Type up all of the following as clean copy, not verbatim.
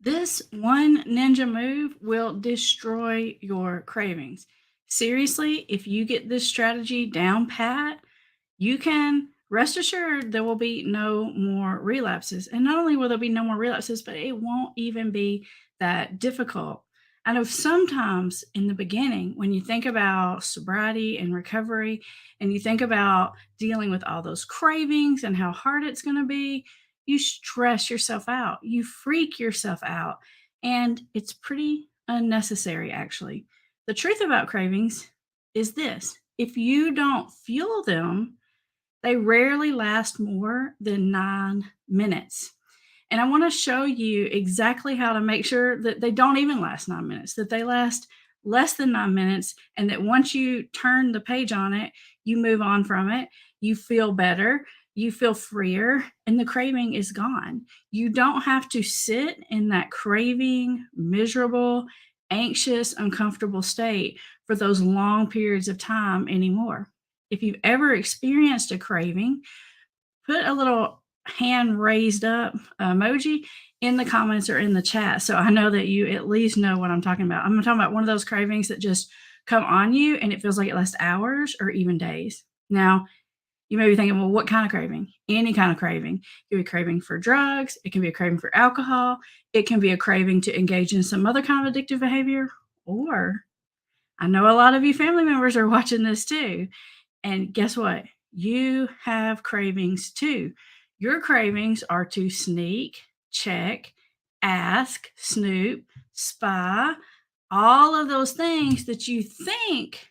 This one ninja move will destroy your cravings. Seriously, if you get this strategy down pat, you can rest assured there will be no more relapses. And not only will there be no more relapses, but it won't even be that difficult. I know sometimes in the beginning, when you think about sobriety and recovery, and you think about dealing with all those cravings and how hard it's going to be, you stress yourself out, you freak yourself out, and it's pretty unnecessary, actually. The truth about cravings is this: if you don't fuel them, they rarely last more than 9 minutes. And I want to show you exactly how to make sure that they don't even last 9 minutes, that they last less than 9 minutes, and that once you turn the page on it, you move on from it, you feel better, you feel freer, and the craving is gone. You don't have to sit in that craving, miserable, anxious, uncomfortable state for those long periods of time anymore. If you've ever experienced a craving, put a little hand raised up emoji in the comments or in the chat so I know that you at least know what I'm talking about. I'm talking about one of those cravings that just come on you and it feels like it lasts hours or even days. Now, you may be thinking, well, what kind of craving? Any kind of craving. It can be a craving for drugs, it can be a craving for alcohol, it can be a craving to engage in some other kind of addictive behavior, or I know a lot of you family members are watching this too. And guess what? You have cravings too. Your cravings are to sneak, check, ask, snoop, spy, all of those things that you think,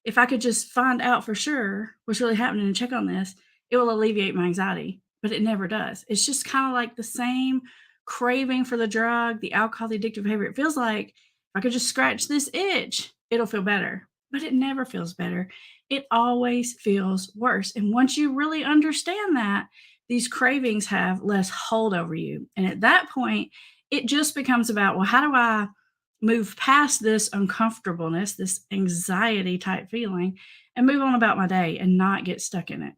if I could just find out for sure what's really happening and check on this, it will alleviate my anxiety. But it never does. It's just kind of like the same craving for the drug, the alcohol, the addictive behavior. It feels like if I could just scratch this itch, it'll feel better. But it never feels better. It always feels worse. And once you really understand that, these cravings have less hold over you. And at that point, it just becomes about, well, how do I move past this uncomfortableness, this anxiety type feeling, and move on about my day and not get stuck in it?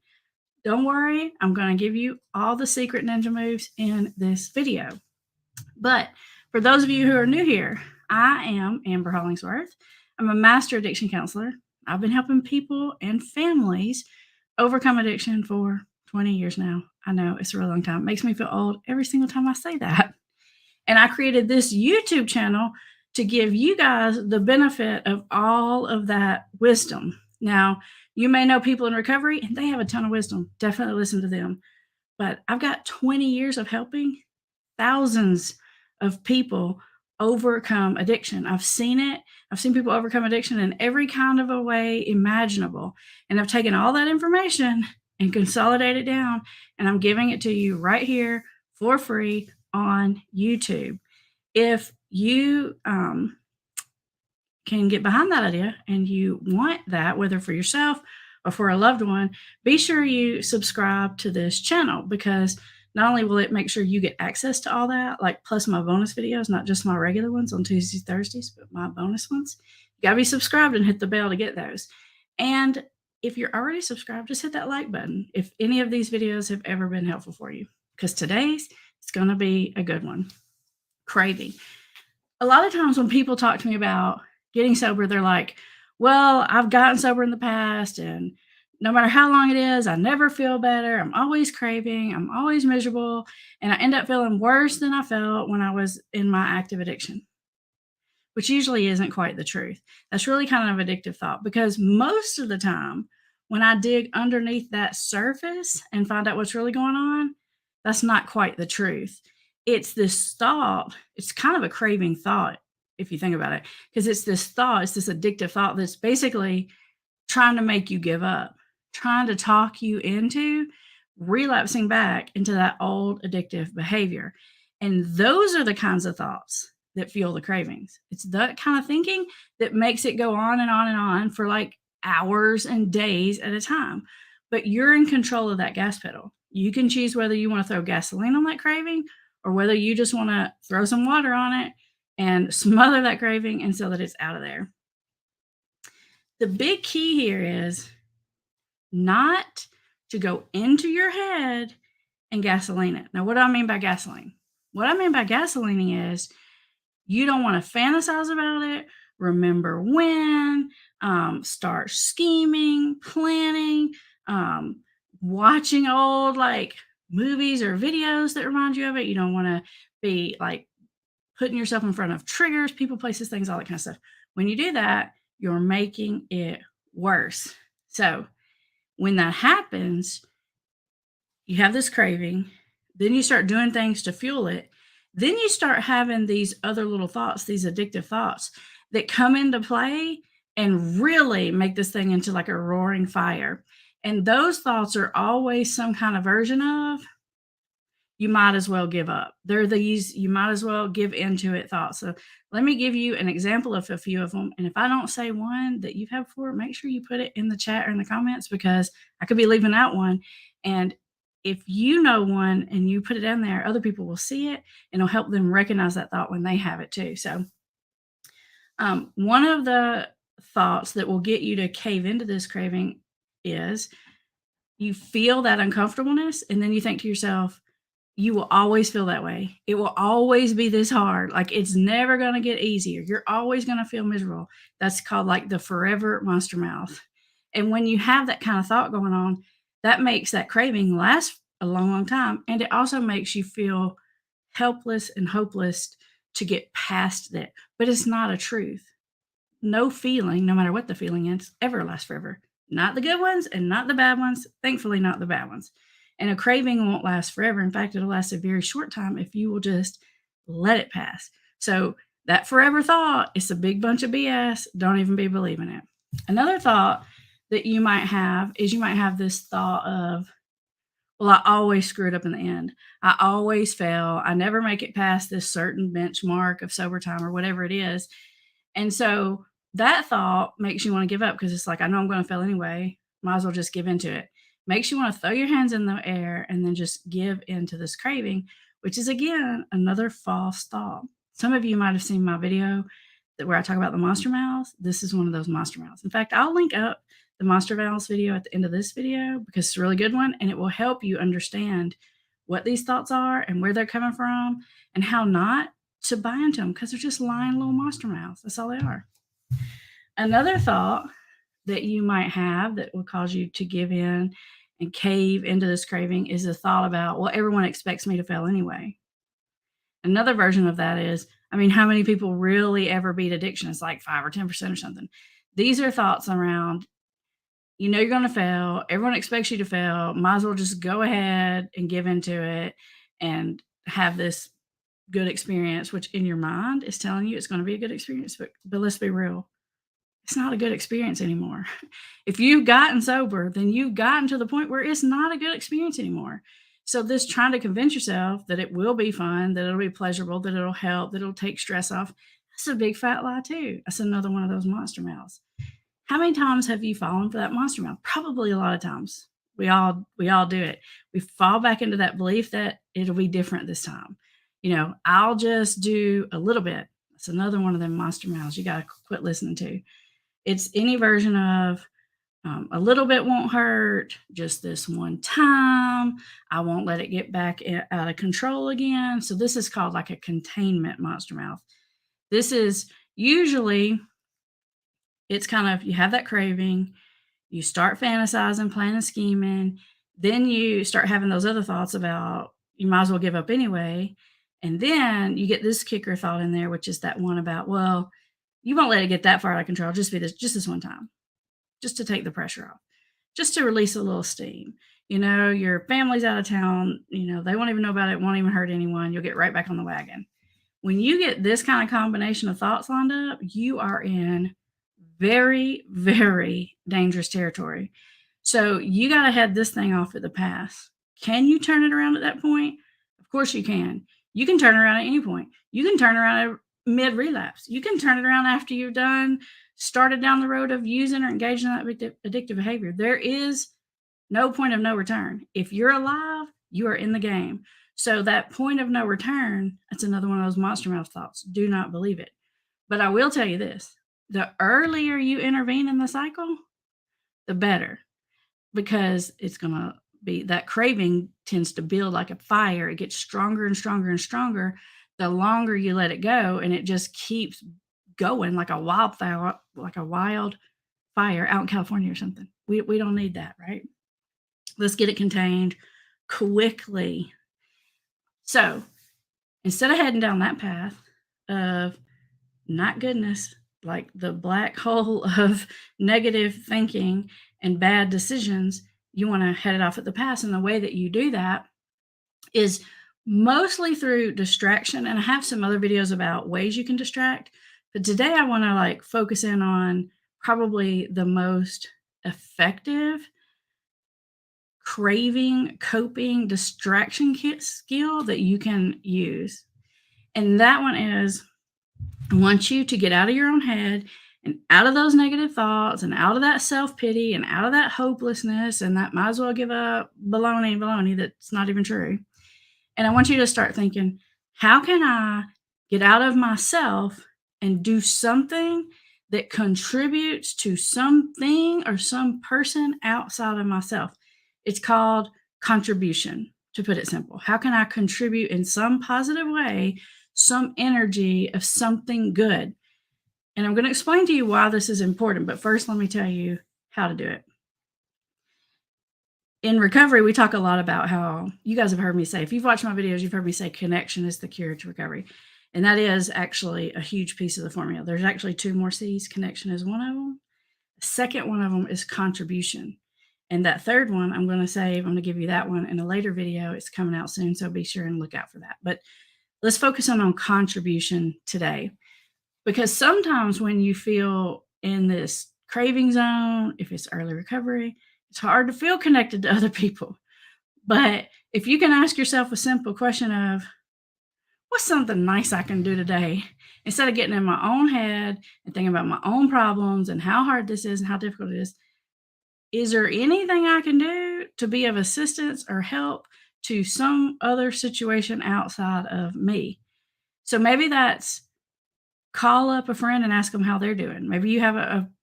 Don't worry, I'm going to give you all the secret ninja moves in this video. But for those of you who are new here, I am Amber Hollingsworth. I'm a master addiction counselor. I've been helping people and families overcome addiction for 20 years now. I know it's a really long time. It makes me feel old every single time I say that. And I created this YouTube channel to give you guys the benefit of all of that wisdom. Now, you may know people in recovery and they have a ton of wisdom. Definitely listen to them. But I've got 20 years of helping thousands of people overcome addiction. I've seen it. I've seen people overcome addiction in every kind of a way imaginable. And I've taken all that information and consolidated it down, and I'm giving it to you right here for free on YouTube. If you can get behind that idea and you want that, whether for yourself or for a loved one, be sure you subscribe to this channel, because not only will it make sure you get access to all that, like plus my bonus videos, not just my regular ones on Tuesdays, Thursdays, but my bonus ones. You gotta be subscribed and hit the bell to get those. And if you're already subscribed, just hit that like button if any of these videos have ever been helpful for you, because today's is going to be a good one. Craving. A lot of times when people talk to me about getting sober, they're like, well, I've gotten sober in the past, and no matter how long it is, I never feel better. I'm always craving. I'm always miserable. And I end up feeling worse than I felt when I was in my active addiction, which usually isn't quite the truth. That's really kind of an addictive thought, because most of the time, when I dig underneath that surface and find out what's really going on, that's not quite the truth. It's this thought, it's kind of a craving thought, if you think about it, because it's this thought, it's this addictive thought that's basically trying to make you give up, trying to talk you into relapsing back into that old addictive behavior. And those are the kinds of thoughts that fuel the cravings. It's that kind of thinking that makes it go on and on and on for like hours and days at a time. But you're in control of that gas pedal. You can choose whether you want to throw gasoline on that craving or whether you just want to throw some water on it and smother that craving and so that it's out of there. The big key here is not to go into your head and gasoline it. Now, what do I mean by gasoline? What I mean by gasolining is you don't want to fantasize about it, remember when, start scheming, planning, um, watching old like movies or videos that remind you of it. You don't want to be like putting yourself in front of triggers, people, places, things, all that kind of stuff. When you do that, you're making it worse. So when that happens, you have this craving, then you start doing things to fuel it. Then you start having these other little thoughts, these addictive thoughts that come into play and really make this thing into like a roaring fire. And those thoughts are always some kind of version of you might as well give up. They're these you might as well give into it thoughts. So let me give you an example of a few of them. And if I don't say one that you've had before, make sure you put it in the chat or in the comments because I could be leaving out one. And if you know one and you put it in there, other people will see it and it'll help them recognize that thought when they have it too. So one of the thoughts that will get you to cave into this craving is you feel that uncomfortableness and then you think to yourself, you will always feel that way. It will always be this hard. Like it's never going to get easier. You're always going to feel miserable. That's called like the forever monster mouth. And when you have that kind of thought going on, that makes that craving last a long, long time. And it also makes you feel helpless and hopeless to get past that. But it's not a truth. No feeling, no matter what the feeling is, ever lasts forever. Not the good ones and not the bad ones. Thankfully, not the bad ones. And a craving won't last forever. In fact, it'll last a very short time if you will just let it pass. So that forever thought, it's a big bunch of BS. Don't even be believing it. Another thought that you might have is you might have this thought of, well, I always screw it up in the end. I always fail. I never make it past this certain benchmark of sober time or whatever it is. And so that thought makes you want to give up because it's like, I know I'm going to fail anyway. Might as well just give into it. Makes you want to throw your hands in the air and then just give into this craving, which is again another false thought. Some of you might have seen my video where I talk about the monster mouths. This is one of those monster mouths. In fact, I'll link up the monster mouths video at the end of this video because it's a really good one and it will help you understand what these thoughts are and where they're coming from and how not to buy into them because they're just lying little monster mouths. That's all they are. Another thought that you might have that will cause you to give in and cave into this craving is a thought about, well, everyone expects me to fail anyway. Another version of that is, I mean, how many people really ever beat addiction? It's like 5 or 10% or something. These are thoughts around, you know, you're going to fail. Everyone expects you to fail. Might as well just go ahead and give into it and have this good experience, which in your mind is telling you it's going to be a good experience. But let's be real. It's not a good experience anymore. If you've gotten sober, then you've gotten to the point where it's not a good experience anymore. So this trying to convince yourself that it will be fun, that it'll be pleasurable, that it'll help, that it'll take stress off, that's a big fat lie too. That's another one of those monster mouths. How many times have you fallen for that monster mouth? Probably a lot of times. We all do it. We fall back into that belief that it'll be different this time. You know, I'll just do a little bit. That's another one of them monster mouths you got to quit listening to. It's any version of a little bit won't hurt, just this one time. I won't let it get back out of control again. So this is called like a containment monster mouth. This is usually, it's kind of, you have that craving, you start fantasizing, planning, scheming, then you start having those other thoughts about you might as well give up anyway. And then you get this kicker thought in there, which is that one about, well, you won't let it get that far out of control. Just this one time, just to take the pressure off, just to release a little steam. You know, your family's out of town. You know, they won't even know about it. Won't even hurt anyone. You'll get right back on the wagon. When you get this kind of combination of thoughts lined up, you are in very, very dangerous territory. So you got to head this thing off at the pass. Can you turn it around at that point? Of course you can. You can turn around at any point. You can turn around at mid relapse. You can turn it around after you've started down the road of using or engaging in that addictive behavior. There is no point of no return. If you're alive, you are in the game. So that point of no return, that's another one of those monster mouth thoughts. Do not believe it. But I will tell you this, the earlier you intervene in the cycle, the better, because it's going to be that craving tends to build like a fire. It gets stronger and stronger and stronger the longer you let it go, and it just keeps going like a wild fire out in California or something. We don't need that, right? Let's get it contained quickly. So instead of heading down that path of not goodness, like the black hole of negative thinking and bad decisions, you want to head it off at the pass. And the way that you do that is mostly through distraction. And I have some other videos about ways you can distract. But today I want to like focus in on probably the most effective craving, coping, distraction skill that you can use. And that one is I want you to get out of your own head and out of those negative thoughts and out of that self pity and out of that hopelessness and that might as well give up baloney that's not even true. And I want you to start thinking, how can I get out of myself and do something that contributes to something or some person outside of myself? It's called contribution, to put it simple. How can I contribute in some positive way, some energy of something good? And I'm going to explain to you why this is important. But first, let me tell you how to do it. In recovery, we talk a lot about how you guys have heard me say, if you've watched my videos, you've heard me say connection is the cure to recovery. And that is actually a huge piece of the formula. There's actually two more C's. Connection is one of them. The second one of them is contribution. And that third one, I'm going to save. I'm going to give you that one in a later video. It's coming out soon, so be sure and look out for that. But let's focus on contribution today. Because sometimes when you feel in this craving zone, if it's early recovery, it's hard to feel connected to other people. But if you can ask yourself a simple question of, what's something nice I can do today? Instead of getting in my own head and thinking about my own problems and how hard this is and how difficult it is there anything I can do to be of assistance or help to some other situation outside of me? So maybe that's call up a friend and ask them how they're doing. Maybe you have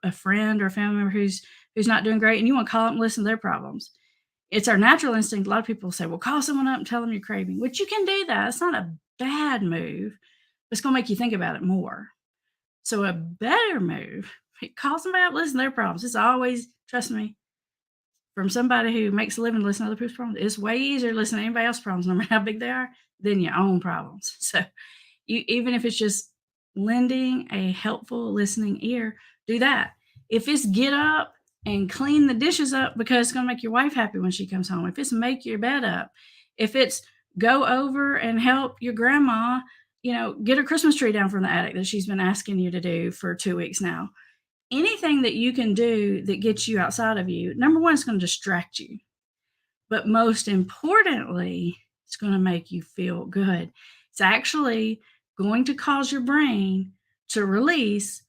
a friend or a family member who's not doing great and you want to call up and listen to their problems. It's our natural instinct. A lot of people say, well, call someone up and tell them you're craving, which you can do that. It's not a bad move. It's going to make you think about it more. So a better move, call somebody up, listen to their problems. It's always, trust me, from somebody who makes a living listening to other people's problems, it's way easier to listen to anybody else's problems, no matter how big they are, than your own problems. So even if it's just lending a helpful listening ear, do that. If it's get up and clean the dishes up because it's going to make your wife happy when she comes home, if it's make your bed up, if it's go over and help your grandma, get her Christmas tree down from the attic that she's been asking you to do for 2 weeks now. Anything that you can do that gets you outside of you, number one, it's going to distract you. But most importantly, it's going to make you feel good. It's actually going to cause your brain to release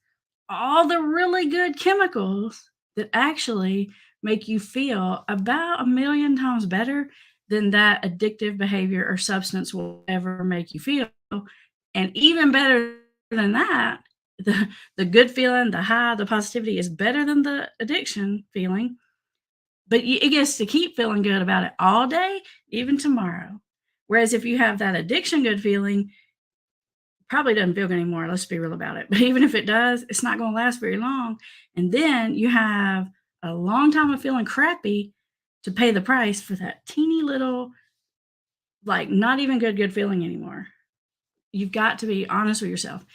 all the really good chemicals that actually make you feel about 1,000,000 times better than that addictive behavior or substance will ever make you feel. And even better than that, the good feeling, the high, the positivity is better than the addiction feeling. But it gets to keep feeling good about it all day, even tomorrow. Whereas if you have that addiction good feeling, probably doesn't feel good anymore. Let's be real about it. But even if it does, it's not going to last very long. And then you have a long time of feeling crappy to pay the price for that teeny little, like not even good feeling anymore. You've got to be honest with yourself.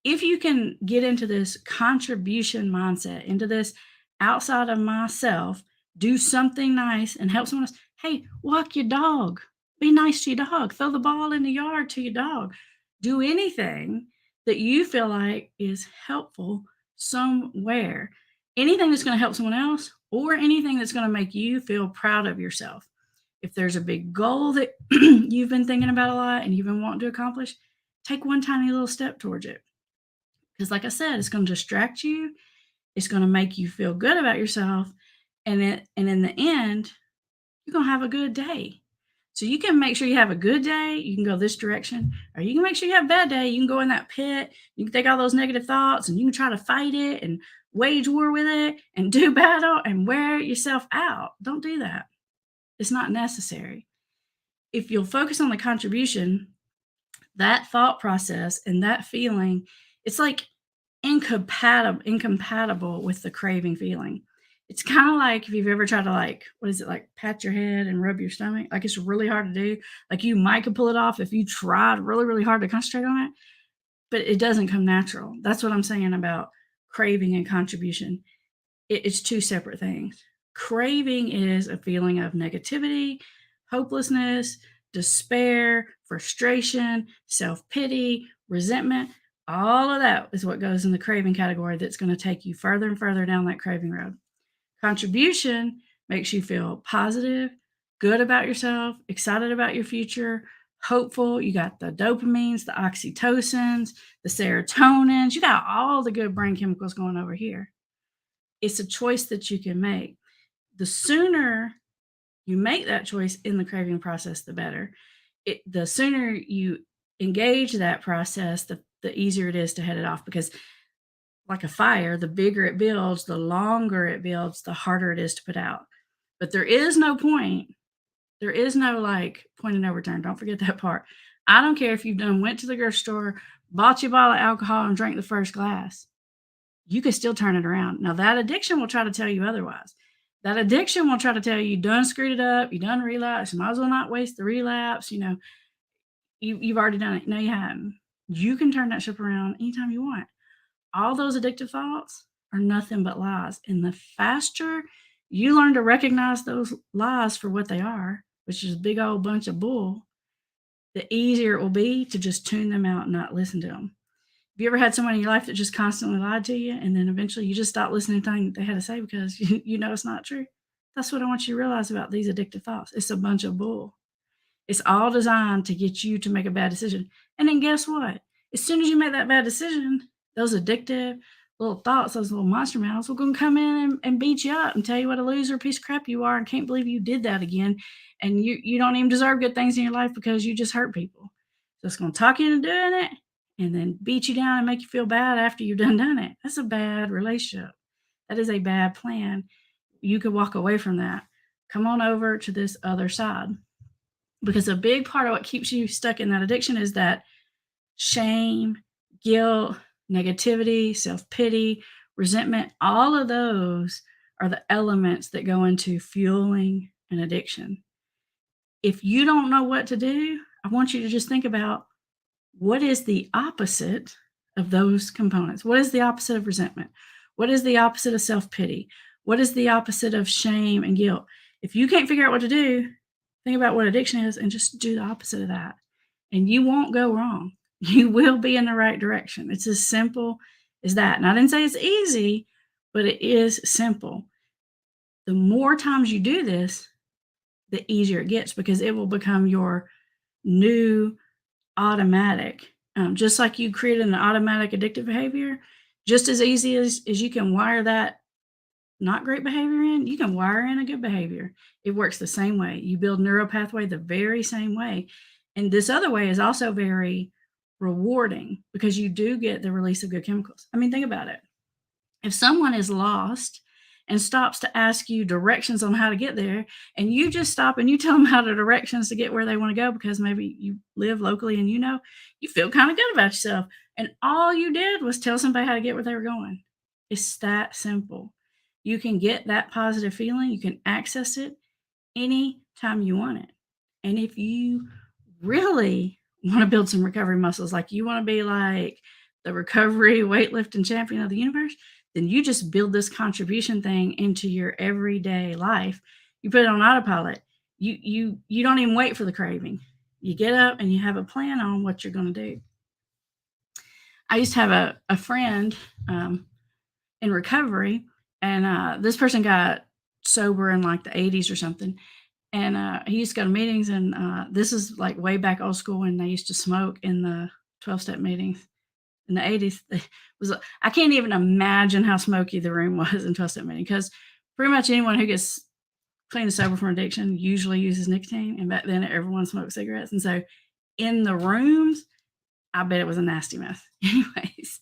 If you can get into this contribution mindset, into this outside of myself, do something nice and help someone else. Hey, walk your dog. Be nice to your dog. Throw the ball in the yard to your dog. Do anything that you feel like is helpful somewhere. Anything that's going to help someone else or anything that's going to make you feel proud of yourself. If there's a big goal that you've been thinking about a lot and you've been wanting to accomplish, take one tiny little step towards it. Because like I said, it's going to distract you. It's going to make you feel good about yourself. And in the end, you're going to have a good day. So you can make sure you have a good day. You can go this direction. Or you can make sure you have a bad day. You can go in that pit. You can take all those negative thoughts and you can try to fight it and wage war with it and do battle and wear yourself out. Don't do that. It's not necessary. If you'll focus on the contribution, that thought process and that feeling, it's like incompatible with the craving feeling. It's kind of like if you've ever tried to, like, what is it, like pat your head and rub your stomach? Like, it's really hard to do. Like, you might could pull it off if you tried really, really hard to concentrate on it, but it doesn't come natural. That's what I'm saying about craving and contribution. It's two separate things. Craving is a feeling of negativity, hopelessness, despair, frustration, self pity, resentment. All of that is what goes in the craving category that's going to take you further and further down that craving road. Contribution makes you feel positive, good about yourself, excited about your future, hopeful. You got the dopamines, the oxytocins, the serotonins. You got all the good brain chemicals going over here. It's a choice that you can make. The sooner you make that choice in the craving process, the better. The sooner you engage that process, the easier it is to head it off, because, like a fire, the bigger it builds, the longer it builds, the harder it is to put out. But there is no point. There is no, like, point of no return. Don't forget that part. I don't care if you've went to the grocery store, bought you a bottle of alcohol, and drank the first glass. You can still turn it around. Now, that addiction will try to tell you otherwise. That addiction will try to tell you done screwed it up, you done relapse, you might as well not waste the relapse. You've already done it. No, you haven't. You can turn that ship around anytime you want. All those addictive thoughts are nothing but lies. And the faster you learn to recognize those lies for what they are, which is a big old bunch of bull, the easier it will be to just tune them out and not listen to them. Have you ever had someone in your life that just constantly lied to you, and then eventually you just stop listening to anything they had to say because you know it's not true? That's what I want you to realize about these addictive thoughts. It's a bunch of bull. It's all designed to get you to make a bad decision. And then guess what? As soon as you make that bad decision, those addictive little thoughts, those little monster mouths, will gonna come in and beat you up and tell you what a loser, piece of crap you are, and can't believe you did that again. And you don't even deserve good things in your life because you just hurt people. So it's gonna talk you into doing it and then beat you down and make you feel bad after you've done it. That's a bad relationship. That is a bad plan. You could walk away from that. Come on over to this other side. Because a big part of what keeps you stuck in that addiction is that shame, guilt, negativity, self pity, resentment. All of those are the elements that go into fueling an addiction. If you don't know what to do, I want you to just think about, what is the opposite of those components? What is the opposite of resentment? What is the opposite of self pity? What is the opposite of shame and guilt? If you can't figure out what to do, think about what addiction is and just do the opposite of that. And you won't go wrong. You will be in the right direction. It's as simple as that. And I didn't say it's easy, but it is simple. The more times you do this, the easier it gets, because it will become your new automatic. Just like you created an automatic addictive behavior, just as easy as you can wire that not great behavior in, you can wire in a good behavior. It works the same way. You build neural pathway the very same way. And this other way is also very rewarding because you do get the release of good chemicals. I mean, think about it. If someone is lost and stops to ask you directions on how to get there, and you just stop and you tell them how the directions to get where they want to go because maybe you live locally and you feel kind of good about yourself. And all you did was tell somebody how to get where they were going. It's that simple. You can get that positive feeling, you can access it anytime you want it. And if you really want to build some recovery muscles, like you want to be like the recovery weightlifting champion of the universe, then you just build this contribution thing into your everyday life. You put it on autopilot. You don't even wait for the craving. You get up and you have a plan on what you're going to do. I used to have a friend in recovery, and this person got sober in like the 80s or something. And he used to go to meetings, and this is like way back old school when they used to smoke in the 12-step meetings in the 80s. I can't even imagine how smoky the room was in 12-step meeting, because pretty much anyone who gets clean and sober from addiction usually uses nicotine, and back then everyone smoked cigarettes. And so in the rooms, I bet it was a nasty mess. Anyways,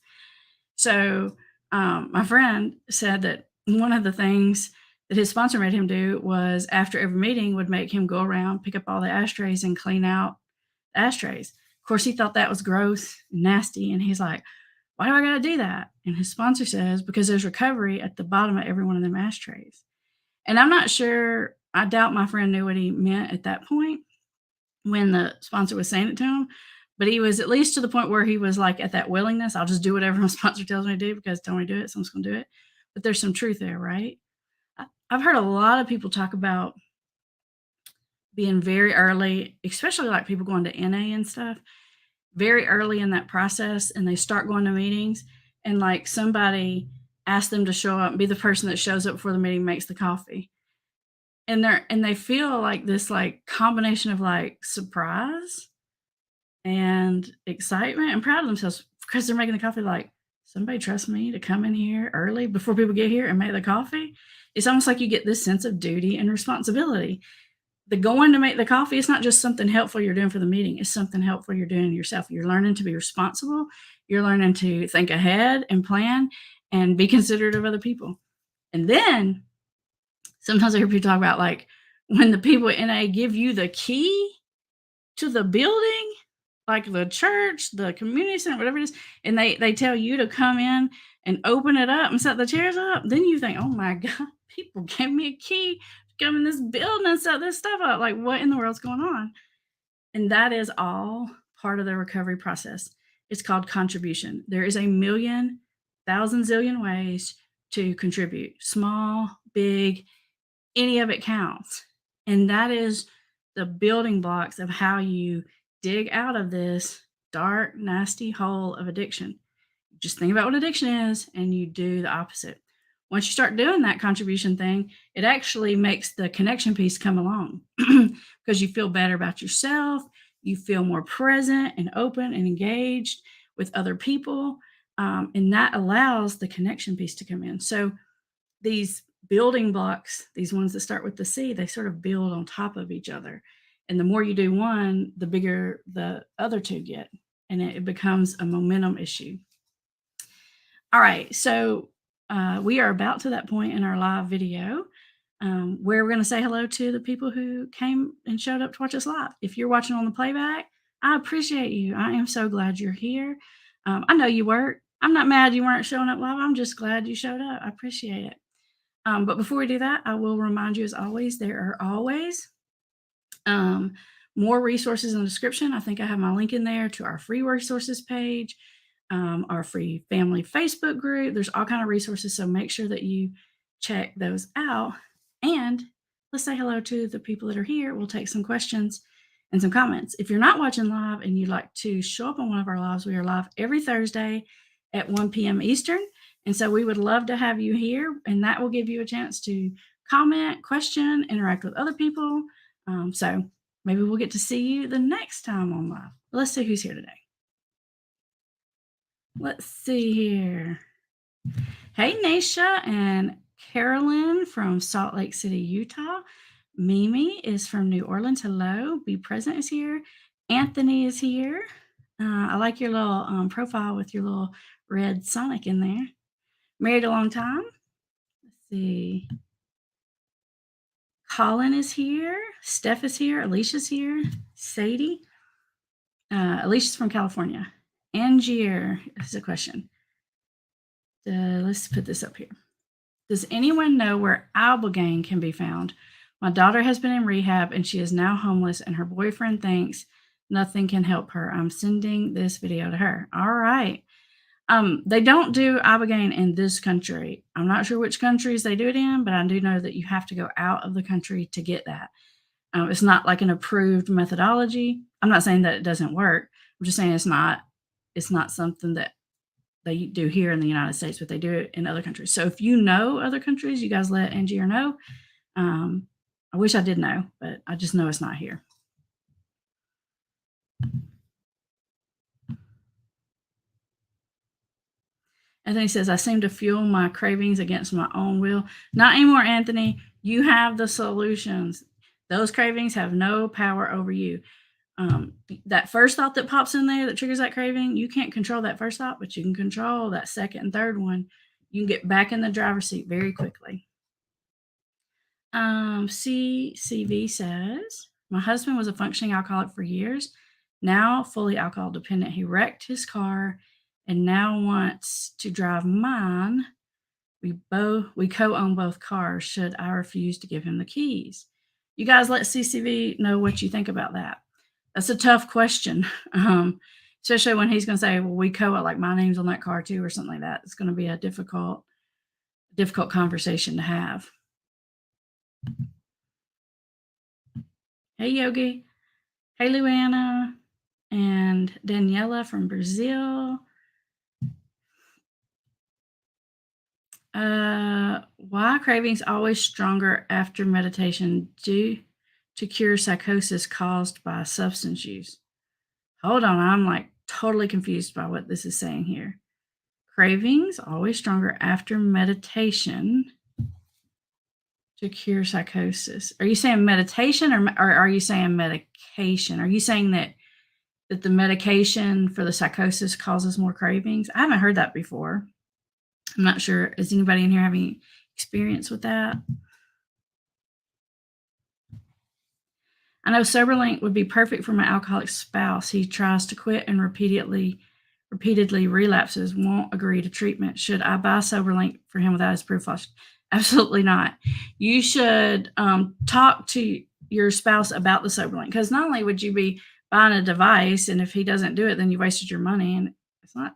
so my friend said that one of the things that his sponsor made him do was after every meeting would make him go around, pick up all the ashtrays and clean out the ashtrays. Of course, he thought that was gross and nasty. And he's like, why do I got to do that? And his sponsor says, because there's recovery at the bottom of every one of them ashtrays. And I'm not sure, I doubt my friend knew what he meant at that point when the sponsor was saying it to him, but he was at least to the point where he was like at that willingness. I'll just do whatever my sponsor tells me to do because tell me to do it, so I'm just going to do it. But there's some truth there, right? I've heard a lot of people talk about being very early, especially like people going to NA and stuff, very early in that process, and they start going to meetings, and like somebody asks them to show up and be the person that shows up before the meeting makes the coffee. And they feel like this like combination of like surprise and excitement and proud of themselves because they're making the coffee. Like, somebody trusts me to come in here early before people get here and make the coffee. It's almost like you get this sense of duty and responsibility. The going to make the coffee is not just something helpful you're doing for the meeting. It's something helpful you're doing yourself. You're learning to be responsible. You're learning to think ahead and plan and be considerate of other people. And then sometimes I hear people talk about like when the people at NA give you the key to the building, like the church, the community center, whatever it is, and they tell you to come in and open it up and set the chairs up, then you think, oh my God, people gave me a key to come in this building and set this stuff up. Like, what in the world's going on? And that is all part of the recovery process. It's called contribution. There is a million, thousand, zillion ways to contribute. Small, big, any of it counts. And that is the building blocks of how you dig out of this dark, nasty hole of addiction. Just think about what addiction is and you do the opposite. Once you start doing that contribution thing, it actually makes the connection piece come along because you feel better about yourself. You feel more present and open and engaged with other people. And that allows the connection piece to come in. So these building blocks, these ones that start with the C, they sort of build on top of each other. And the more you do one, the bigger the other two get. And it becomes a momentum issue. All right, so we are about to that point in our live video where we're going to say hello to the people who came and showed up to watch us live. If you're watching on the playback, I appreciate you. I am so glad you're here. I know you work. I'm not mad you weren't showing up live. I'm just glad you showed up. I appreciate it. But before we do that, I will remind you, as always, there are always more resources in the description. I think I have my link in there to our free resources page, our free family Facebook group. There's all kinds of resources, so make sure that you check those out. And let's say hello to the people that are here. We'll take some questions and some comments. If you're not watching live and you'd like to show up on one of our lives, we are live every Thursday at 1 p.m. Eastern. And so we would love to have you here, and that will give you a chance to comment, question, interact with other people. So maybe we'll get to see you the next time on live. Let's see who's here today. Let's see here. Hey, Naisha and Carolyn from Salt Lake City, Utah. Mimi is from New Orleans. Hello. Be Present is here. Anthony is here. I like your little profile with your little red Sonic in there. Married a long time. Let's see. Colin is here. Steph is here. Alicia's here. Sadie. Alicia's from California. Angier is a question. Let's put this up here. Does anyone know where Albogaine can be found? My daughter has been in rehab and she is now homeless and her boyfriend thinks nothing can help her. I'm sending this video to her. All right. They don't do Ibogaine in this country. I'm not sure which countries they do it in, but I do know that you have to go out of the country to get that. It's not like an approved methodology. I'm not saying that it doesn't work. I'm just saying it's not something that they do here in the United States, but they do it in other countries. So if you know other countries, you guys let Angier know. I wish I did know, but I just know it's not here. Anthony says, I seem to fuel my cravings against my own will. Not anymore, Anthony. You have the solutions. Those cravings have no power over you. That first thought that pops in there that triggers that craving, you can't control that first thought, but you can control that second and third one. You can get back in the driver's seat very quickly. CCV says, my husband was a functioning alcoholic for years, now fully alcohol dependent. He wrecked his car and now wants to drive mine. We co-own both cars. Should I refuse to give him the keys? You guys let CCV know what you think about that. That's a tough question. Especially when he's going to say, well, we co-own, like my name's on that car too, or something like that. It's going to be a difficult conversation to have. Hey, Yogi. Hey, Luana and Daniela from Brazil. Why cravings always stronger after meditation due to cure psychosis caused by substance use? Hold on, I'm like totally confused by what this is saying here. Cravings always stronger after meditation to cure psychosis. Are you saying meditation or are you saying medication? Are you saying that the medication for the psychosis causes more cravings? I haven't heard that before. I'm not sure. Is anybody in here having experience with that? I know SoberLink would be perfect for my alcoholic spouse. He tries to quit and repeatedly relapses, won't agree to treatment. Should I buy SoberLink for him without his proof? Absolutely not. You should talk to your spouse about the SoberLink, because not only would you be buying a device, and if he doesn't do it, then you wasted your money, and it's not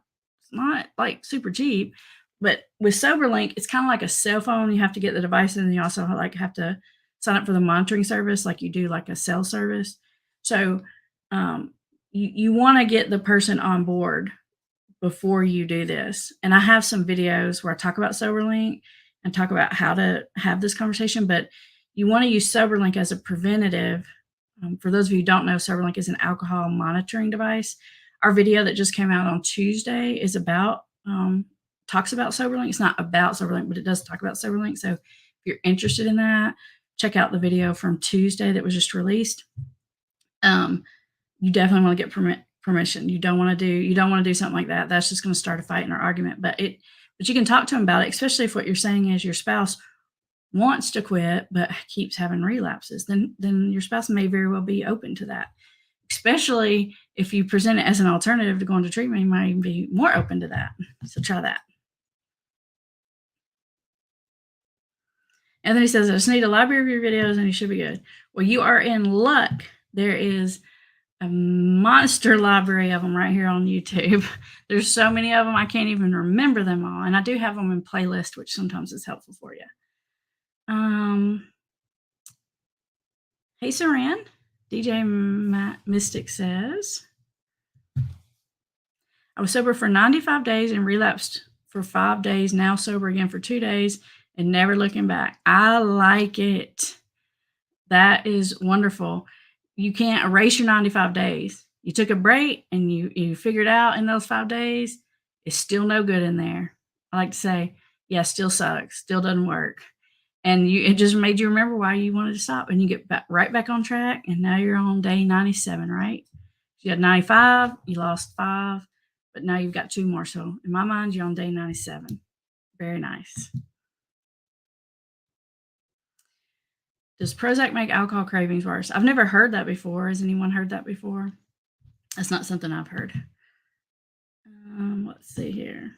like super cheap. But with SoberLink, it's kind of like a cell phone. You have to get the device, and you also have to sign up for the monitoring service like you do like a cell service. So you want to get the person on board before you do this. And I have some videos where I talk about SoberLink and talk about how to have this conversation, but you want to use SoberLink as a preventative. For those of you who don't know, SoberLink is an alcohol monitoring device. Our video that just came out on Tuesday is about, talks about SoberLink. It's not about SoberLink, but it does talk about SoberLink. So if you're interested in that, check out the video from Tuesday that was just released. You definitely want to get permission. You don't want to do something like that. That's just going to start a fight and an argument. But you can talk to them about it, especially if what you're saying is your spouse wants to quit but keeps having relapses. Then your spouse may very well be open to that. Especially if you present it as an alternative to going to treatment, he might even be more open to that. So try that. And then he says, I just need a library of your videos and you should be good. Well, you are in luck. There is a monster library of them right here on YouTube. There's so many of them, I can't even remember them all. And I do have them in playlist, which sometimes is helpful for you. Hey, Saran. DJ Mystic says, I was sober for 95 days and relapsed for 5 days, now sober again for 2 days and never looking back. I like it. That is wonderful. You can't erase your 95 days. You took a break and you figured out in those 5 days, it's still no good in there. I like to say, yeah, still sucks, still doesn't work. And it just made you remember why you wanted to stop, and you get right back on track. And now you're on day 97, right? You had 95, you lost 5, but now you've got 2 more. So in my mind, you're on day 97. Very nice. Does Prozac make alcohol cravings worse? I've never heard that before. Has anyone heard that before? That's not something I've heard. Let's see here.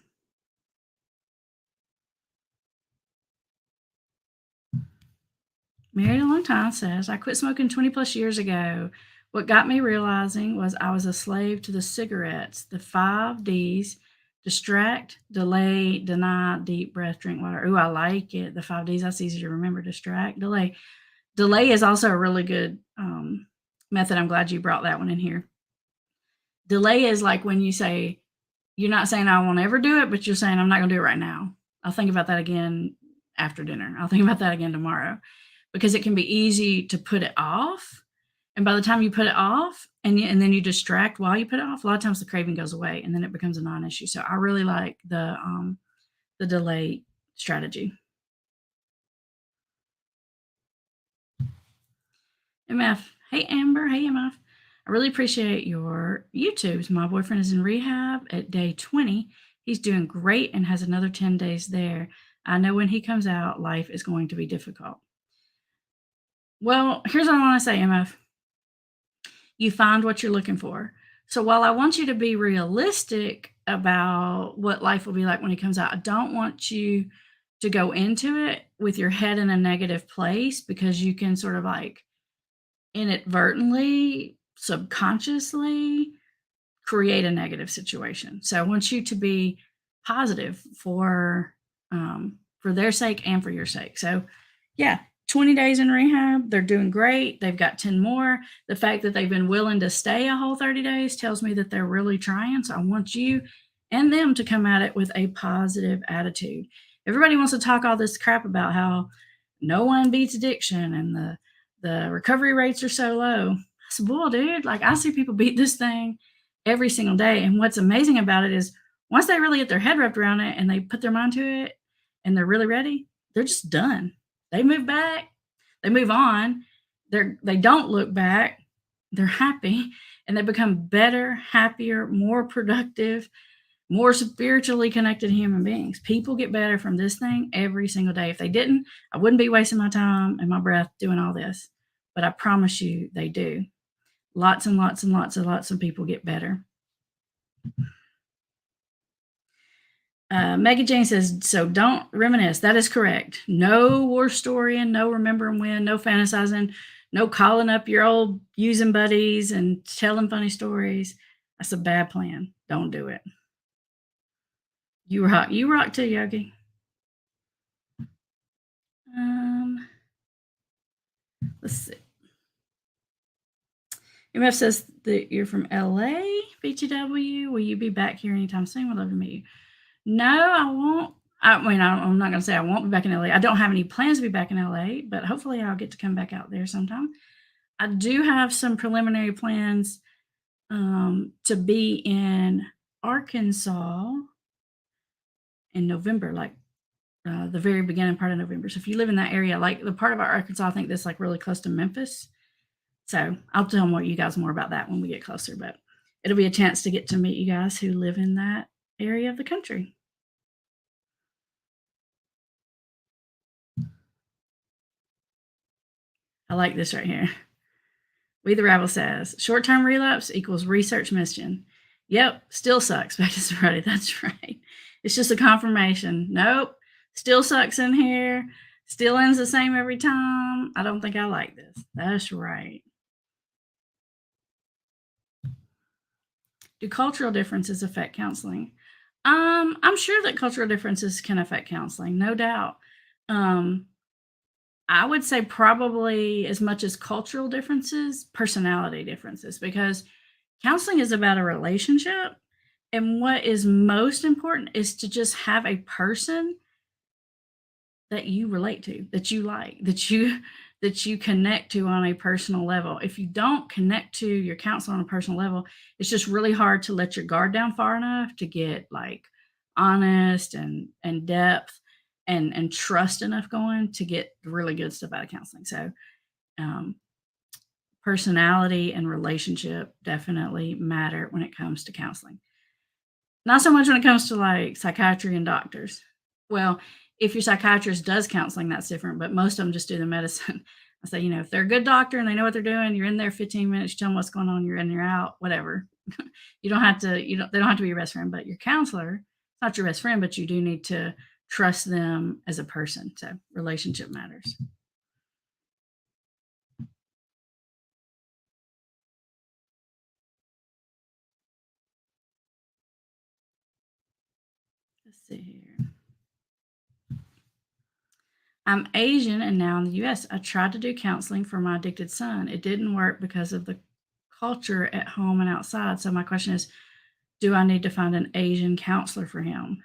Married a long time says, I quit smoking 20 plus years ago. What got me realizing was I was a slave to the cigarettes, the 5 Ds: distract, delay, deny, deep breath, drink water. Ooh, I like it. The 5 Ds, that's easy to remember. Distract, delay. Delay is also a really good method. I'm glad you brought that one in here. Delay is like when you say, you're not saying I won't ever do it, but you're saying I'm not going to do it right now. I'll think about that again after dinner. I'll think about that again tomorrow, because it can be easy to put it off. And by the time you put it off and then you distract while you put it off, a lot of times the craving goes away and then it becomes a non-issue. So I really like the delay strategy. MF. Hey, Amber. Hey, MF. I really appreciate your YouTubes. My boyfriend is in rehab at day 20. He's doing great and has another 10 days there. I know when he comes out, life is going to be difficult. Well, here's what I want to say, MF. You find what you're looking for. So while I want you to be realistic about what life will be like when he comes out, I don't want you to go into it with your head in a negative place because you can sort of like inadvertently, subconsciously create a negative situation. So I want you to be positive for their sake and for your sake. So yeah, 20 days in rehab, they're doing great. They've got 10 more. The fact that they've been willing to stay a whole 30 days tells me that they're really trying. So I want you and them to come at it with a positive attitude. Everybody wants to talk all this crap about how no one beats addiction and the recovery rates are so low. I said, "Boy, dude, like I see people beat this thing every single day." And what's amazing about it is once they really get their head wrapped around it and they put their mind to it and they're really ready, they're just done. They move back, they move on. They don't look back. They're happy and they become better, happier, more productive, more spiritually connected human beings. People get better from this thing every single day. If they didn't, I wouldn't be wasting my time and my breath doing all this. But I promise you they do. Lots and lots and lots of people get better. Megan Jane says, so don't reminisce. That is correct. No war story and no remembering when, no fantasizing, no calling up your old using buddies and telling funny stories. That's a bad plan. Don't do it. You rock. You rock too, Yogi. Um, let's see. MF says that you're from LA, BTW. Will you be back here anytime soon? Would love to meet you. No, I won't. I mean, I'm not going to say I won't be back in LA. I don't have any plans to be back in LA, but hopefully I'll get to come back out there sometime. I do have some preliminary plans to be in Arkansas in November, like the very beginning part of November. So if you live in that area, like the part of our Arkansas, I think that's like really close to Memphis. So I'll tell more you guys more about that when we get closer, but it'll be a chance to get to meet you guys who live in that area of the country. I like this right here. We the Rabble says short term relapse equals research mission. Yep, still sucks. Back to sobriety. That's right. It's just a confirmation. Nope, still sucks in here. Still ends the same every time. I don't think I like this. That's right. Do cultural differences affect counseling? I'm sure that cultural differences can affect counseling, no doubt. Um, I would say probably as much as cultural differences, personality differences, because counseling is about a relationship. And what is most important is to just have a person that you relate to, that you like, that you connect to on a personal level. If you don't connect to your counselor on a personal level, it's just really hard to let your guard down far enough to get like honest and depth and trust enough going to get really good stuff out of counseling. So um, personality and relationship definitely matter when it comes to counseling. Not so much when it comes to like psychiatry and doctors. Well, if your psychiatrist does counseling, that's different, but most of them just do the medicine. I say, if they're a good doctor and they know what they're doing, you're in there 15 minutes, you tell them what's going on, you're in, you're out, whatever. You don't have to, they don't have to be your best friend, but your counselor, not your best friend, but you do need to trust them as a person. So relationship matters. Let's see here. I'm Asian and now in the US. I tried to do counseling for my addicted son. It didn't work because of the culture at home and outside. So my question is, do I need to find an Asian counselor for him?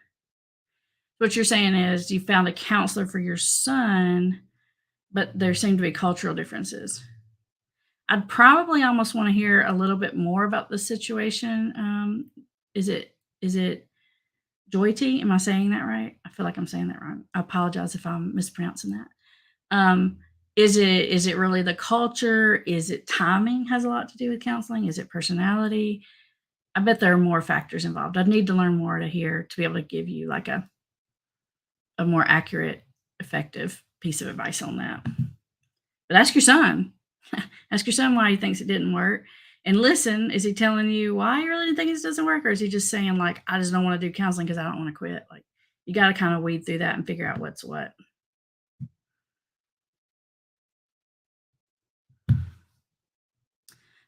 What you're saying is you found a counselor for your son, but there seem to be cultural differences. I'd probably almost want to hear a little bit more about the situation. Is it Joyty? Am I saying that right? I feel like I'm saying that wrong. I apologize if I'm mispronouncing that. Um, is it really the culture? Is it timing has a lot to do with counseling? Is it personality? I bet there are more factors involved. I'd need to learn more to be able to give you like a more accurate, effective piece of advice on that. But ask your son. Ask your son why he thinks it didn't work. And listen, is he telling you why he really think it doesn't work? Or is he just saying, like, I just don't want to do counseling because I don't want to quit? Like, you got to kind of weed through that and figure out what's what.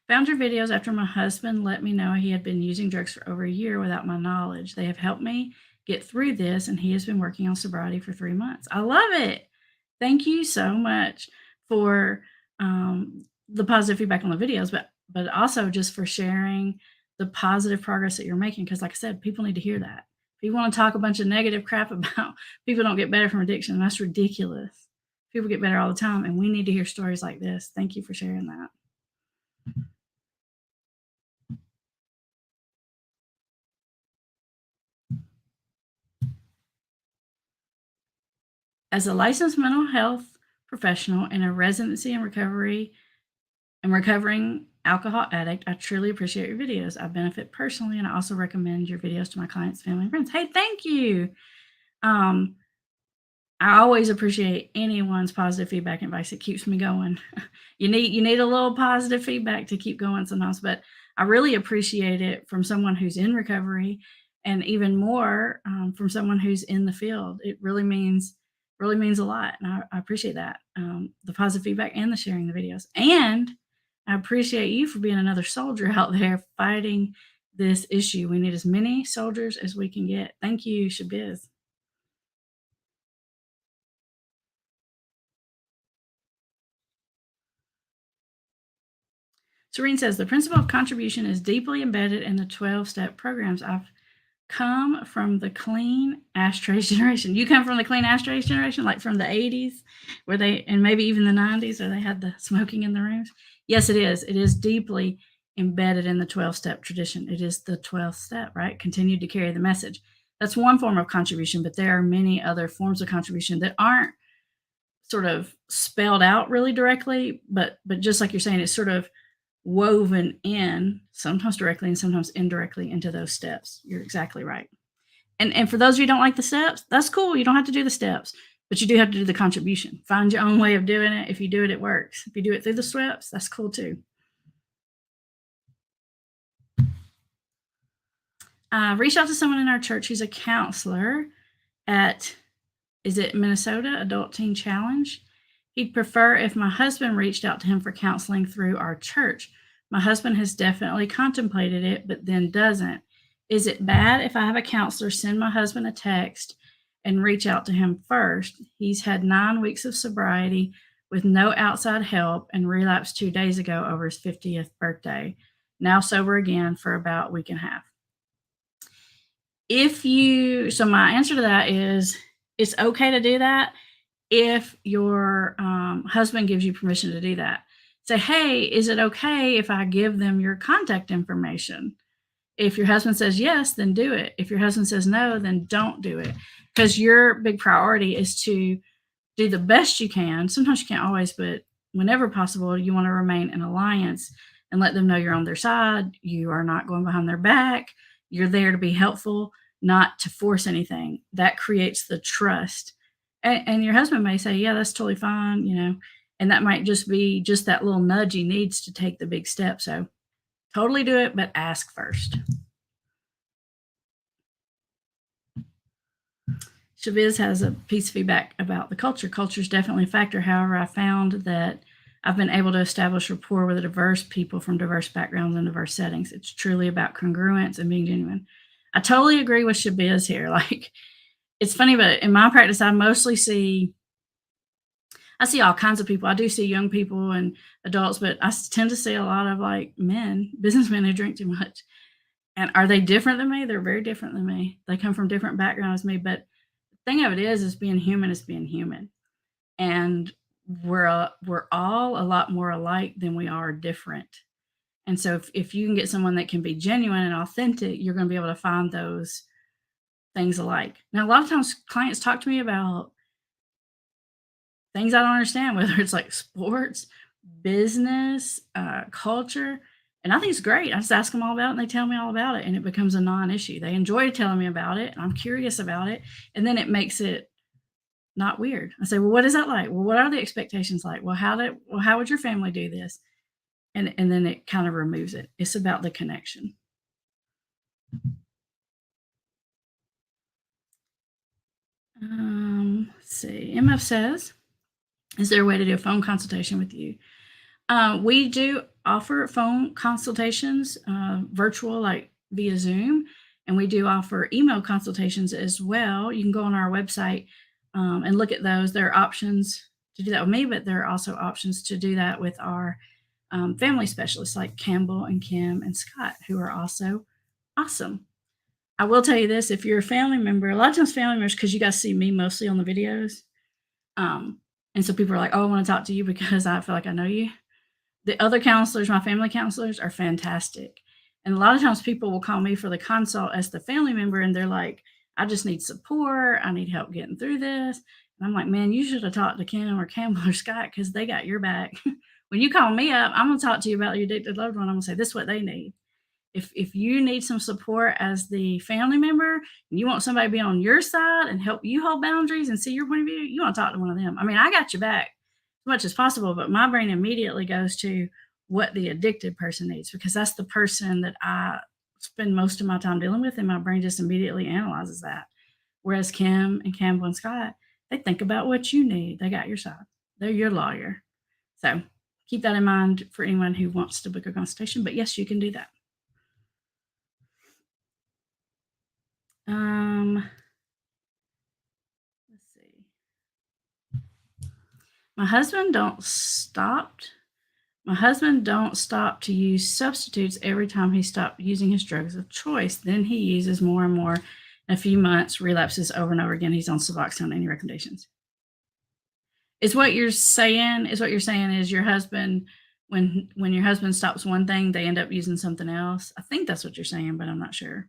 Found your videos after my husband let me know he had been using drugs for over a year without my knowledge. They have helped me get through this, and he has been working on sobriety for 3 months. I love it. Thank you so much for the positive feedback on the videos, but also just for sharing the positive progress that you're making. Because, like I said, people need to hear that. If you want to talk a bunch of negative crap about people don't get better from addiction, that's ridiculous. People get better all the time, and we need to hear stories like this. Thank you for sharing that. As a licensed mental health professional and a residency and recovery and recovering alcohol addict, I truly appreciate your videos. I benefit personally, and I also recommend your videos to my clients, family, and friends. Hey, thank you. Um, I always appreciate anyone's positive feedback and advice. It keeps me going. You need a little positive feedback to keep going sometimes, but I really appreciate it from someone who's in recovery, and even more from someone who's in the field. It really means a lot, and I appreciate that, the positive feedback and the sharing the videos. And I appreciate you for being another soldier out there fighting this issue. We need as many soldiers as we can get. Thank you, Shabiz. Serene says the principle of contribution is deeply embedded in the 12-step programs. I've come from the clean ashtrays generation. You come from the clean ashtrays generation, like from the 80s, where and maybe even the 90s, where they had the smoking in the rooms. Yes, it is. It is deeply embedded in the 12-step tradition. It is the 12th step, right? Continue to carry the message. That's one form of contribution, but there are many other forms of contribution that aren't sort of spelled out really directly, but just like you're saying, it's sort of woven in, sometimes directly and sometimes indirectly, into those steps. You're exactly right. And for those of you who don't like the steps, that's cool. You don't have to do the steps, but you do have to do the contribution. Find your own way of doing it. If you do it, it works. If you do it through the steps, that's cool too. Reach out to someone in our church who's a counselor at, is it Minnesota Adult Teen Challenge? He'd prefer if my husband reached out to him for counseling through our church. My husband has definitely contemplated it, but then doesn't. Is it bad if I have a counselor send my husband a text and reach out to him first? He's had 9 weeks of sobriety with no outside help and relapsed 2 days ago over his 50th birthday. Now sober again for about a week and a half. So my answer to that is it's okay to do that if your husband gives you permission to do that. Say, hey, is it okay if I give them your contact information? If your husband says yes, then do it. If your husband says no, then don't do it. Because your big priority is to do the best you can. Sometimes you can't always, but whenever possible, you want to remain in alliance and let them know you're on their side. You are not going behind their back. You're there to be helpful, not to force anything. That creates the trust. And your husband may say, yeah, that's totally fine, and that might just be just that little nudge he needs to take the big step. So totally do it, but ask first. Shabiz has a piece of feedback about the culture. Culture is definitely a factor. However, I found that I've been able to establish rapport with diverse people from diverse backgrounds and diverse settings. It's truly about congruence and being genuine. I totally agree with Shabiz here. Like, it's funny, but in my practice, I see all kinds of people. I do see young people and adults, but I tend to see a lot of like men, businessmen who drink too much. And are they different than me? They're very different than me. They come from different backgrounds as me. But the thing of it is being human is being human. And we're all a lot more alike than we are different. And so if you can get someone that can be genuine and authentic, you're going to be able to find those things alike. Now, a lot of times clients talk to me about things I don't understand, whether it's like sports, business, culture. And I think it's great. I just ask them all about it and they tell me all about it, and it becomes a non issue. They enjoy telling me about it, and I'm curious about it. And then it makes it not weird. I say, "Well, what is that like? Well, what are the expectations like? Well, how would your family do this?" And then it kind of removes it. It's about the connection. Let's see. MF says, "Is there a way to do a phone consultation with you?" We do offer phone consultations, virtual, like via Zoom, and we do offer email consultations as well. You can go on our website and look at those. There are options to do that with me, but there are also options to do that with our family specialists like Campbell and Kim and Scott, who are also awesome. I will tell you this: if you're a family member, a lot of times family members, because you guys see me mostly on the videos, um, and so people are like, "Oh, I want to talk to you because I feel like I know you." The other counselors, my family counselors, are fantastic. And a lot of times people will call me for the consult as the family member, and they're like, "I just need support. I need help getting through this." And I'm like, "Man, you should have talked to Kim or Campbell or Scott because they got your back." When you call me up, I'm going to talk to you about your addicted loved one. I'm going to say, "This is what they need." If you need some support as the family member and you want somebody to be on your side and help you hold boundaries and see your point of view, you want to talk to one of them. I mean, I got your back as much as possible, but my brain immediately goes to what the addicted person needs because that's the person that I spend most of my time dealing with, and my brain just immediately analyzes that. Whereas Kim and Campbell and Scott, they think about what you need. They got your side. They're your lawyer. So keep that in mind for anyone who wants to book a consultation. But yes, you can do that. Um, let's see. My husband don't stop. My husband don't stop to use substitutes every time he stopped using his drugs of choice. Then he uses more and more. In a few months, relapses over and over again. He's on Suboxone. Any recommendations? Is what you're saying is your husband when your husband stops one thing, they end up using something else. I think that's what you're saying, but I'm not sure.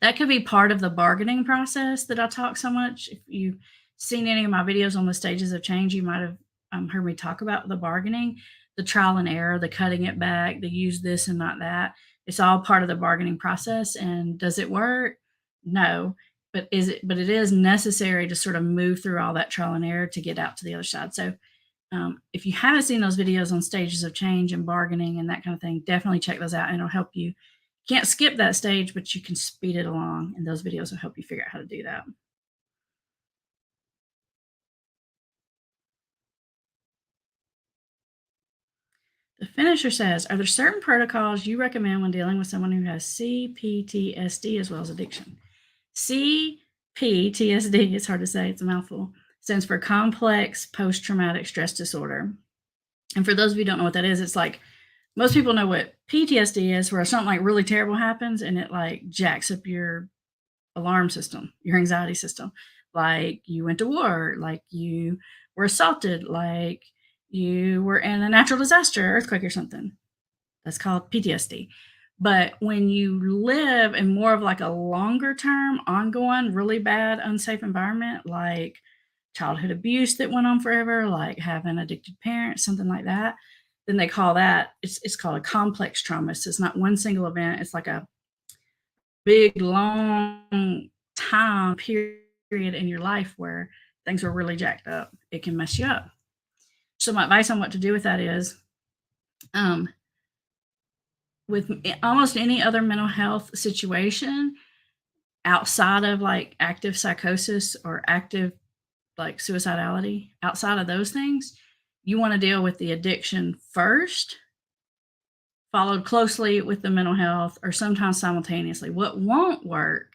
That could be part of the bargaining process that I talk so much. If you've seen any of my videos on the stages of change, you might have heard me talk about the bargaining, the trial and error, the cutting it back, the use this and not that. It's all part of the bargaining process. And does it work? No. But it is necessary to sort of move through all that trial and error to get out to the other side. So if you haven't seen those videos on stages of change and bargaining and that kind of thing, definitely check those out and it'll help you. Can't skip that stage, but you can speed it along, and those videos will help you figure out how to do that. The finisher says, "Are there certain protocols you recommend when dealing with someone who has CPTSD as well as addiction?" CPTSD, it's hard to say, it's a mouthful, stands for complex post traumatic stress disorder. And for those of you who don't know what that is, it's like most people know what PTSD is, where something like really terrible happens and it like jacks up your alarm system, your anxiety system. Like you went to war, like you were assaulted, like you were in a natural disaster, earthquake or something. That's called PTSD. But when you live in more of like a longer term, ongoing, really bad, unsafe environment, like childhood abuse that went on forever, like having addicted parents, something like that, then they call that it's called a complex trauma. So it's not one single event. It's like a big, long time period in your life where things are really jacked up. It can mess you up. So my advice on what to do with that is, um, with almost any other mental health situation outside of like active psychosis or active like suicidality, outside of those things, you want to deal with the addiction first, followed closely with the mental health, or sometimes simultaneously. What won't work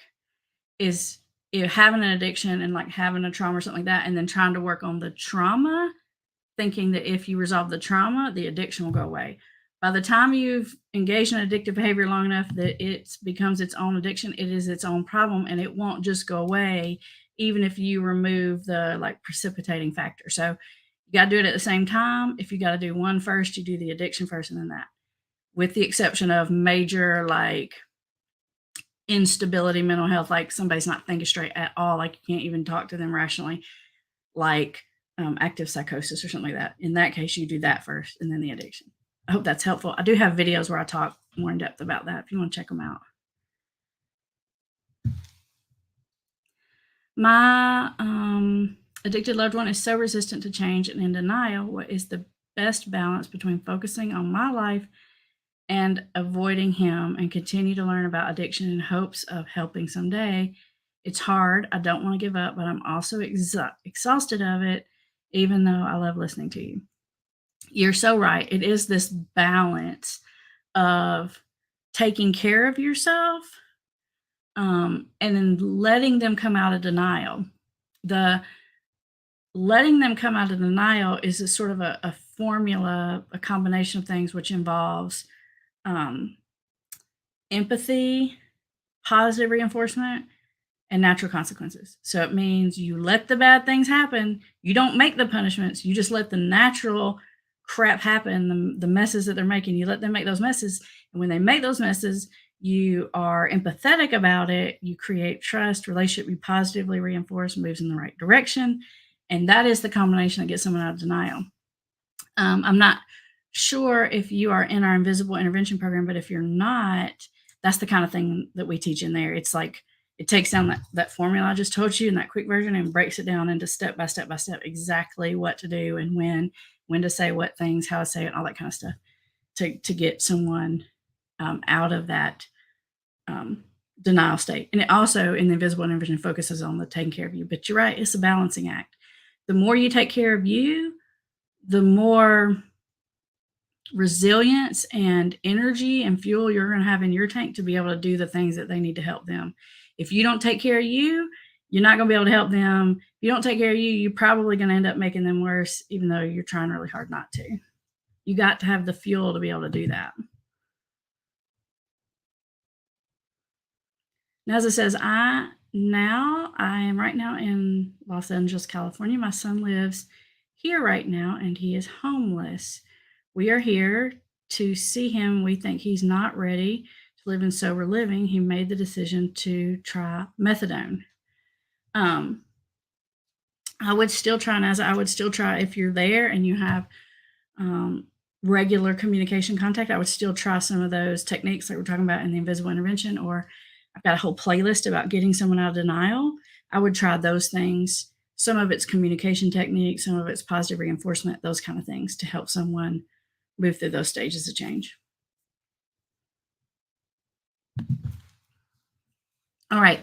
is if having an addiction and like having a trauma or something like that, and then trying to work on the trauma, thinking that if you resolve the trauma, the addiction will go away. By the time you've engaged in addictive behavior long enough that it becomes its own addiction, it is its own problem and it won't just go away, even if you remove the like precipitating factor. So you got to do it at the same time. If you got to do one first, you do the addiction first and then that, with the exception of major like instability, mental health, like somebody's not thinking straight at all, like you can't even talk to them rationally, like active psychosis or something like that. In that case, you do that first and then the addiction. I hope that's helpful. I do have videos where I talk more in depth about that if you want to check them out. My addicted loved one is so resistant to change and in denial. What is the best balance between focusing on my life and avoiding him and continue to learn about addiction in hopes of helping someday? It's hard. I don't want to give up, but I'm also exhausted of it, even though I love listening to you. You're so right. It is this balance of taking care of yourself, and then letting them come out of denial. The letting them come out of denial is a sort of a formula, a combination of things, which involves um, empathy, positive reinforcement, and natural consequences. So it means you let the bad things happen. You don't make the punishments. You just let the natural crap happen, the messes that they're making. You let them make those messes. And when they make those messes, you are empathetic about it. You create trust, relationship, you positively reinforce, moves in the right direction. And that is the combination that gets someone out of denial. I'm not sure if you are in our invisible intervention program, but if you're not, that's the kind of thing that we teach in there. It's like it takes down that formula I just told you in that quick version and breaks it down into step by step by step exactly what to do and when to say what things, how to say it, all that kind of stuff to get someone out of that denial state. And it also in the invisible intervention focuses on the taking care of you. But you're right, it's a balancing act. The more you take care of you, the more resilience and energy and fuel you're going to have in your tank to be able to do the things that they need to help them. If you don't take care of you, you're not going to be able to help them. If you don't take care of you, you're probably going to end up making them worse, even though you're trying really hard not to. You got to have the fuel to be able to do that. Now, as it says, I am right now in Los Angeles, California. My son lives here right now, and he is homeless. We are here to see him. We think he's not ready to live in sober living. He made the decision to try methadone. I would still try, and as I would still try, if you're there and you have regular communication contact, I would still try some of those techniques that we're talking about in the invisible intervention, or I've got a whole playlist about getting someone out of denial. I would try those things. Some of it's communication techniques, some of it's positive reinforcement, those kind of things to help someone move through those stages of change. All right,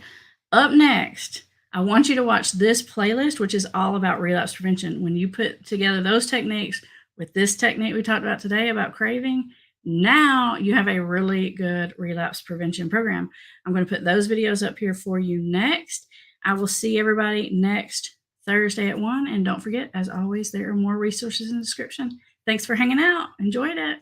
up next, I want you to watch this playlist, which is all about relapse prevention. When you put together those techniques with this technique we talked about today about craving, now you have a really good relapse prevention program. I'm going to put those videos up here for you next. I will see everybody next Thursday at 1. And don't forget, as always, there are more resources in the description. Thanks for hanging out. Enjoyed it.